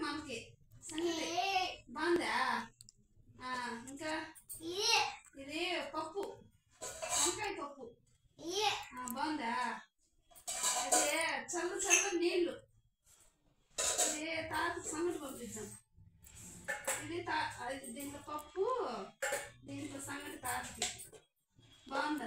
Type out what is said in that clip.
మనకి సంగతి బాగుందా? ఇంకా ఇది పప్పు, వంకాయ పప్పు బాగుందా? అదే చల్ల చల్ల నీళ్ళు, ఇది తాత సంగటి పంపించాం. ఇది దీంట్లో పప్పు, దీంట్లో సంగటి తాతకి బాగుందా?